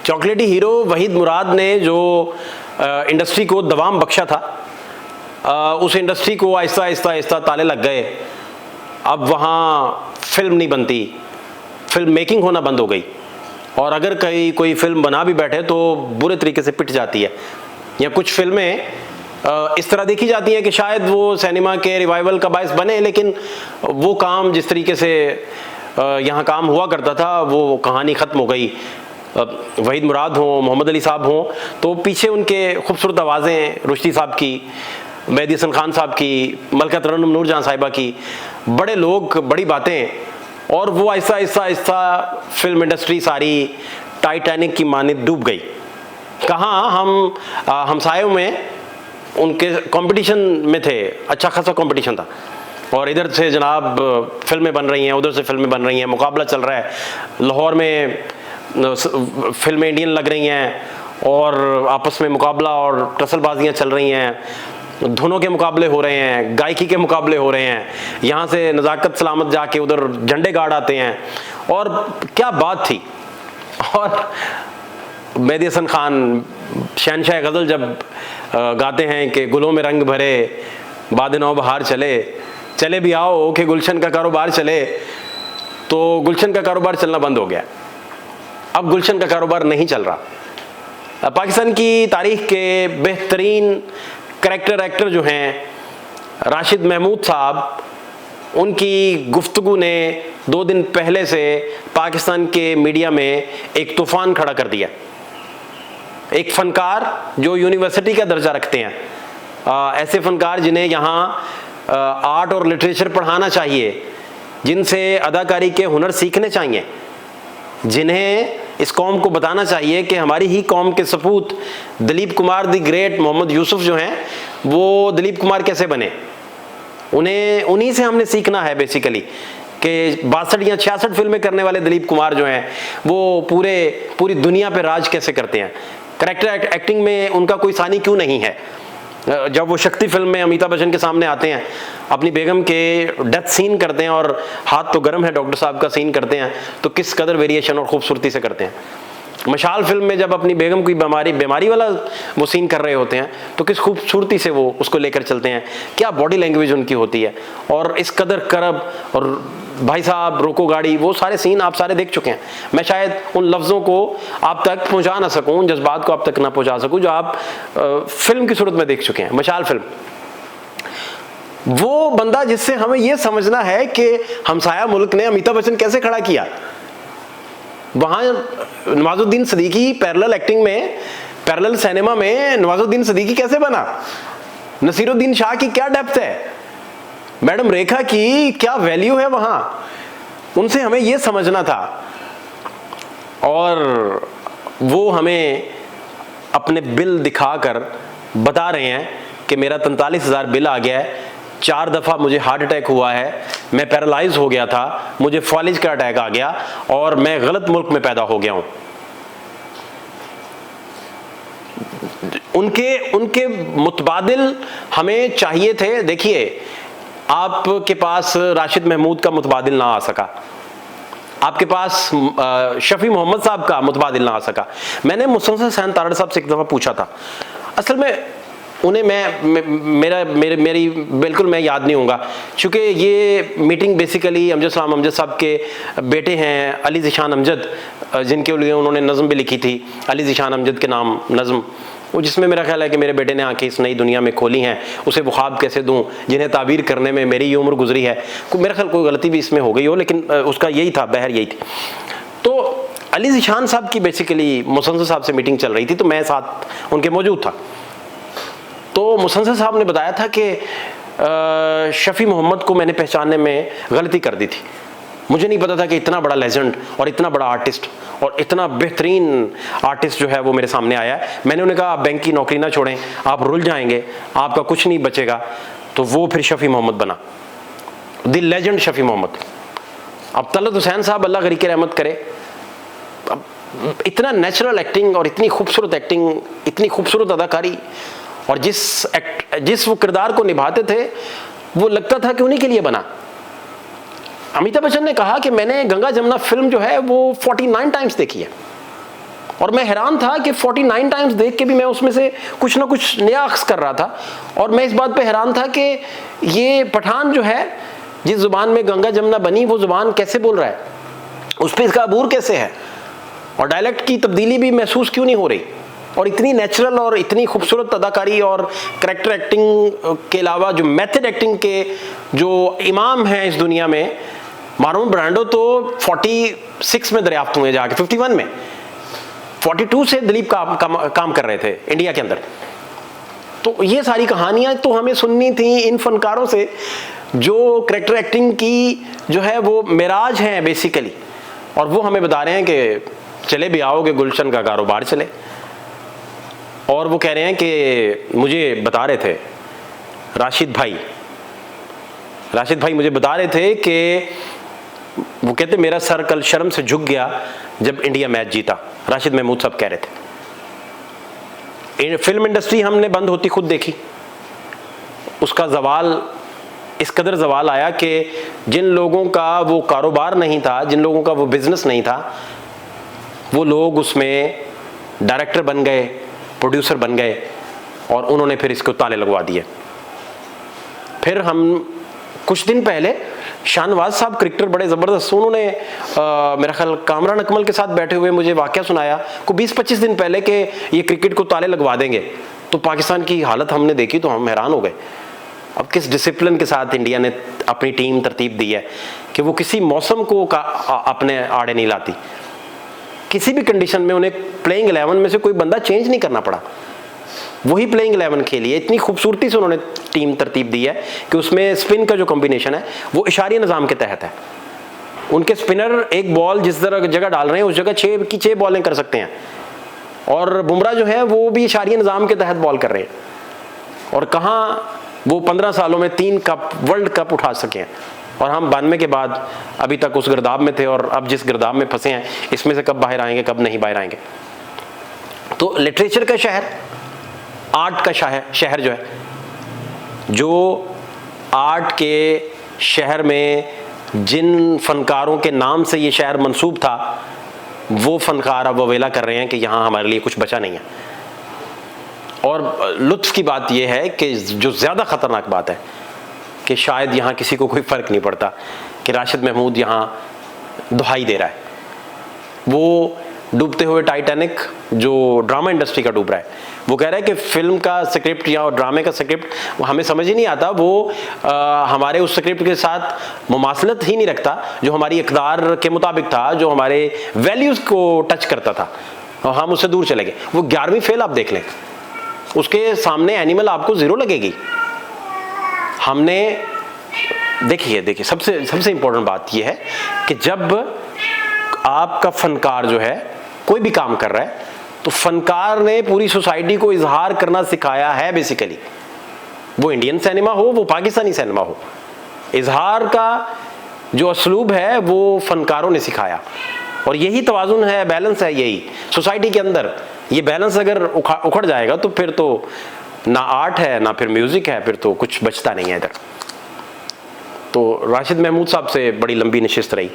चॉकलेटी हीरो वहीद मुराद ने जो इंडस्ट्री को दवाम बख्शा था, उस इंडस्ट्री को आहिस्ता आहिस्ता आहिस्ता ताले लग गए। अब वहाँ फिल्म नहीं बनती, फिल्म मेकिंग होना बंद हो गई, और अगर कोई फिल्म बना भी बैठे तो बुरे तरीके से पिट जाती है। या कुछ फिल्में इस तरह देखी जाती हैं कि शायद वो सिनेमा के रिवाइवल का बायस बने, लेकिन वो काम जिस तरीके से यहाँ काम हुआ करता था वो कहानी ख़त्म हो गई। वहीद मुराद हों, मोहम्मद अली साहब हों, तो पीछे उनके खूबसूरत आवाज़ें, रुश्ती साहब की, मेहदी हसन खान साहब की, मलका तरन्नुम नूरजहां साहिबा की, बड़े लोग, बड़ी बातें, और वो आहिस्ता आहिस्ता आहिस्ता फिल्म इंडस्ट्री सारी टाइटैनिक की मानिंद डूब गई। कहाँ हम हमसायों में उनके कंपटीशन में थे, अच्छा खासा कंपटीशन था, और इधर से जनाब फिल्में बन रही हैं, उधर से फिल्में बन रही हैं, मुकाबला चल रहा है। लाहौर में फिल्में इंडियन लग रही हैं और आपस में मुकाबला और टसलबाजियाँ चल रही हैं, धुनों के मुकाबले हो रहे हैं, गायकी के मुकाबले हो रहे हैं, यहाँ से नज़ाकत सलामत जाके उधर झंडे गाड़ आते हैं, और क्या बात थी। और मेहदी हसन खान शहनशाह गज़ल जब गाते हैं कि गुलों में रंग भरे बाद नौ बहार चले, चले भी आओ कि गुलशन का कारोबार चले, तो गुलशन का कारोबार चलना बंद हो गया। अब गुलशन का कारोबार नहीं चल रहा। पाकिस्तान की तारीख के बेहतरीन करैक्टर एक्टर जो हैं राशिद महमूद साहब, उनकी गुफ्तगू ने 2 दिन पहले से पाकिस्तान के मीडिया में एक तूफान खड़ा कर दिया। एक फनकार जो यूनिवर्सिटी का दर्जा रखते हैं, ऐसे फनकार जिन्हें यहाँ आर्ट और लिटरेचर पढ़ाना चाहिए, जिनसे अदाकारी के हुनर सीखने चाहिए, जिन्हें इस कौम को बताना चाहिए कि हमारी ही कौम के सपूत दिलीप कुमार द ग्रेट, मोहम्मद यूसुफ जो हैं, वो दिलीप कुमार कैसे बने, उन्हीं से हमने सीखना है बेसिकली, कि 62 या 66 फिल्में करने वाले दिलीप कुमार जो हैं वो पूरी दुनिया पे राज कैसे करते हैं। करैक्टर एक्टिंग में उनका कोई सानी क्यों नहीं है। जब वो शक्ति फिल्म में अमिताभ बच्चन के सामने आते हैं, अपनी बेगम के डेथ सीन करते हैं, और हाथ तो गर्म है डॉक्टर साहब का सीन करते हैं, तो किस कदर वेरिएशन और खूबसूरती से करते हैं। मशाल फिल्म में जब अपनी बेगम की बीमारी वाला वो सीन कर रहे होते हैं, तो किस खूबसूरती से वो उसको लेकर चलते हैं, क्या बॉडी लैंग्वेज उनकी होती है, और इस कदर करब, और भाई साहब रोको गाड़ी, वो सारे सीन आप सारे देख चुके हैं। मैं शायद उन लफ्ज़ों को आप तक पहुंचा ना सकूं, उन जज्बात को आप तक ना पहुंचा सकूं जो आप फिल्म की सूरत में देख चुके हैं। मशाल फिल्म, वो बंदा जिससे हमें ये समझना है कि हमसाया मुल्क ने अमिताभ बच्चन कैसे खड़ा किया। वहां नवाजुद्दीन सिद्दीकी पैरेलल एक्टिंग में, पैरेलल सिनेमा में नवाजुद्दीन सिद्दीकी कैसे बना, नसीरुद्दीन शाह की क्या डेप्थ है, मैडम रेखा की क्या वैल्यू है वहां, उनसे हमें यह समझना था। और वो हमें अपने बिल दिखाकर बता रहे हैं कि मेरा 43,000 बिल आ गया है, 4 दफ़ा मुझे हार्ट अटैक हुआ है, मैं पैरालाइज हो गया था, मुझे फॉलिज का अटैक आ गया, और मैं गलत मुल्क में पैदा हो गया हूं। उनके मुतबादिल हमें चाहिए थे। देखिए, आपके पास राशिद महमूद का मुतबादिल ना आ सका, आपके पास शफी मोहम्मद साहब का मुतबादिल ना आ सका। मैंने मुसलसल सैन तारड़ साहब से एक दफ़ा पूछा था, असल में उन्हें मेरी बिल्कुल मैं याद नहीं होगा, क्योंकि ये मीटिंग बेसिकली अमजद सलाम अमजद साहब के बेटे हैं अली ज़ीशान अमजद, जिनके लिए उन्होंने नज़म भी लिखी थी, अली ज़ीशान अमजद के नाम नज़म, वो जिसमें मेरा ख्याल है कि मेरे बेटे ने आंखें इस नई दुनिया में खोली हैं, उसे वो ख्वाब कैसे दूं जिन्हें ताबीर करने में मेरी ये उम्र गुजरी है। मेरा ख्याल कोई गलती भी इसमें हो गई हो, लेकिन उसका यही था, बहर यही थी। तो अली ज़ीशान साहब की बेसिकली मुसलसल साहब से मीटिंग चल रही थी, तो मैं साथ उनके मौजूद था। तो मुसलसल साहब ने बताया था कि शफी मोहम्मद को मैंने पहचानने में गलती कर दी थी, मुझे नहीं पता था कि इतना बड़ा लेजेंड और इतना बड़ा आर्टिस्ट और इतना बेहतरीन आर्टिस्ट जो है वो मेरे सामने आया है। मैंने उन्हें कहा आप बैंक की नौकरी ना छोड़ें, आप रुल जाएंगे, आपका कुछ नहीं बचेगा। तो वो फिर शफी मोहम्मद बना, द लेजेंड शफी मोहम्मद। अब तलत हुसैन साहब अल्लाह गरीक रहमत करे, अब इतना नेचुरल एक्टिंग और इतनी खूबसूरत एक्टिंग, इतनी खूबसूरत अदाकारी, और जिस वो किरदार को निभाते थे वो लगता था कि उन्हीं के लिए बना। अमिताभ बच्चन ने कहा कि मैंने गंगा जमुना फिल्म जो है वो 49 टाइम्स देखी है। और मैं हैरान था कि 49 टाइम्स देख के भी मैं उसमें से कुछ ना कुछ नया अक्स कर रहा था। और मैं इस बात पे हैरान था कि ये पठान जो है, जिस जुबान में गंगा जमुना बनी, वो जुबान कैसे बोल रहा है, उस पर इसका अबूर कैसे है, और डायलेक्ट की तब्दीली भी महसूस क्यों नहीं हो रही। और इतनी नेचुरल और इतनी खूबसूरत अदाकारी और करेक्टर एक्टिंग के अलावा जो मेथड एक्टिंग के जो इमाम हैं इस दुनिया में, मार्लोन ब्रांडो तो 46 में दरियाफ्त हुए जाके, 51 में, 42 से दिलीप काम कर रहे थे इंडिया के अंदर। तो ये सारी कहानियां तो हमें सुननी थी इन फनकारों से जो करेक्टर एक्टिंग की जो है वो मेराज हैं बेसिकली, और वो हमें बता रहे हैं कि चले भी आओगे गुलशन का कारोबार चले। और वो कह रहे हैं कि मुझे बता रहे थे राशिद भाई मुझे बता रहे थे कि वो कहते मेरा सर कल शर्म से झुक गया जब इंडिया मैच जीता। राशिद महमूद साहब कह रहे थे फिल्म इंडस्ट्री हमने बंद होती खुद देखी, उसका जवाल इस कदर जवाल आया कि जिन लोगों का वो कारोबार नहीं था, जिन लोगों का वो बिजनेस नहीं था, वो लोग उसमें डायरेक्टर बन गए, प्रोड्यूसर बन गए, और उन्होंने फिर इसको ताले लगवा दिए। फिर हम कुछ दिन पहले शाहनवाज साहब क्रिकेटर बड़े ज़बरदस्त, उन्होंने मेरा ख्याल कामरान अकमल के साथ बैठे हुए मुझे वाक़या सुनाया को 20-25 दिन पहले कि ये क्रिकेट को ताले लगवा देंगे। तो पाकिस्तान की हालत हमने देखी तो हम हैरान हो गए। अब किस डिसिप्लिन के साथ इंडिया ने अपनी टीम तरतीब दी है कि वो किसी मौसम को अपने आड़े नहीं लाती, किसी भी कंडीशन में उन्हें प्लेइंग 11 में से कोई बंदा चेंज नहीं करना पड़ा, वही प्लेइंग 11 खेली है। इतनी खूबसूरती से उन्होंने टीम तरतीब दी है कि उसमें स्पिन का जो कॉम्बिनेशन है वो इशारिया निज़ाम के तहत है। उनके स्पिनर एक बॉल जिस जगह डाल रहे हैं उस जगह 6 की 6 बॉलें कर सकते हैं, और बुमराह जो है वो भी इशारिया निज़ाम के तहत बॉल कर रहे हैं। और कहाँ वो 15 सालों में 3 कप वर्ल्ड कप उठा सके हैं, और हम 92 के बाद अभी तक उस गिरदाब में थे, और अब जिस गिरदाब में फंसे हैं इसमें से कब बाहर आएंगे कब नहीं बाहर आएंगे। तो लिटरेचर का शहर, आर्ट का शहर जो है, जो आर्ट के शहर में जिन फनकारों के नाम से ये शहर मंसूब था, वो फनकार अब अवेला कर रहे हैं कि यहाँ हमारे लिए कुछ बचा नहीं है। और लुत्फ की बात यह है कि जो ज़्यादा ख़तरनाक बात है कि शायद यहाँ किसी को कोई फ़र्क नहीं पड़ता कि राशिद महमूद यहाँ दुहाई दे रहा है। वो डूबते हुए टाइटैनिक जो ड्रामा इंडस्ट्री का डूब रहा है, वो कह रहा है कि फिल्म का स्क्रिप्ट या ड्रामे का स्क्रिप्ट हमें समझ ही नहीं आता, वो हमारे उस स्क्रिप्ट के साथ मुमासलत ही नहीं रखता जो हमारी इक़दार के मुताबिक था, जो हमारे वैल्यूज़ को टच करता था, और हम उससे दूर चले गए। वो 11वीं फेल आप देख लें, उसके सामने एनिमल आपको 0 लगेगी। हमने देखिए सबसे इंपॉर्टेंट बात यह है कि जब आपका फनकार जो है कोई भी काम कर रहा है तो फनकार ने पूरी सोसाइटी को इजहार करना सिखाया है। बेसिकली वो इंडियन सिनेमा हो, वो पाकिस्तानी सिनेमा हो, इजहार का जो असलूब है वो फनकारों ने सिखाया, और यही तवाज़ुन है, बैलेंस है यही सोसाइटी के अंदर। ये बैलेंस अगर उखड़ जाएगा तो फिर तो ना आर्ट है ना फिर म्यूज़िक है, फिर तो कुछ बचता नहीं है इधर। तो राशिद महमूद साहब से बड़ी लंबी नशिस्त रही,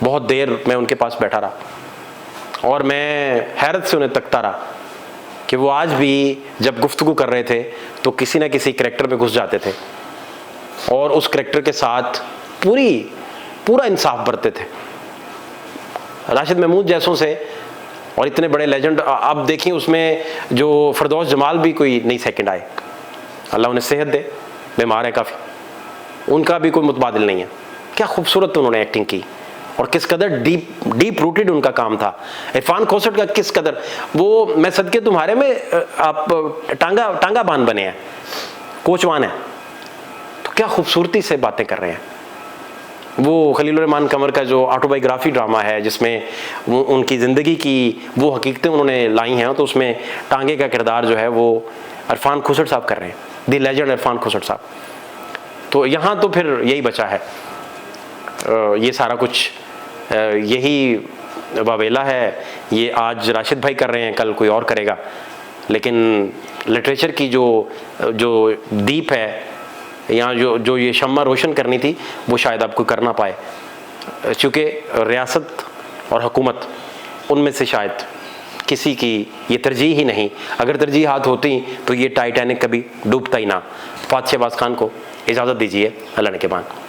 बहुत देर मैं उनके पास बैठा रहा, और मैं हैरत से उन्हें तकता रहा कि वो आज भी जब गुफ्तगू कर रहे थे तो किसी ना किसी करैक्टर में घुस जाते थे, और उस करैक्टर के साथ पूरा इंसाफ बरतते थे। राशिद महमूद जैसों से, और इतने बड़े लेजेंड आप देखिए, उसमें जो फरदौस जमाल भी कोई नहीं सेकंड आए, अल्लाह उन्हें सेहत दे, बीमार है काफ़ी, उनका भी कोई मुतबादिल नहीं है। क्या खूबसूरत उन्होंने एक्टिंग की, और किस कदर डीप रूटेड उनका काम था। इरफान खोसट का किस कदर, वो मैं सदके तुम्हारे में आप टांगा बान बने हैं, कोचवान है, तो क्या खूबसूरती से बातें कर रहे हैं। वो खलील रहमान कंवर का जो ऑटोबायोग्राफी ड्रामा है जिसमें उनकी ज़िंदगी की वो हकीकतें उन्होंने लाई हैं, तो उसमें टांगे का किरदार जो है वो इरफान खोसट साहब कर रहे हैं, द लेजेंड इरफान खोसट साहब। तो यहाँ तो फिर यही बचा है, ये सारा कुछ यही वावेला है, ये आज राशिद भाई कर रहे हैं, कल कोई और करेगा, लेकिन लिटरेचर की जो दीप है, यहाँ जो ये शम्मा रोशन करनी थी वो शायद आप कोई कर ना पाए, चूँकि रियासत और हुकूमत उनमें से शायद किसी की ये तरजीह ही नहीं। अगर तरजीहात होती तो ये टाइटैनिक कभी डूबता ही ना। फ़ात शहबाज खान को इजाज़त दीजिए, अल्लाह ने के बाद।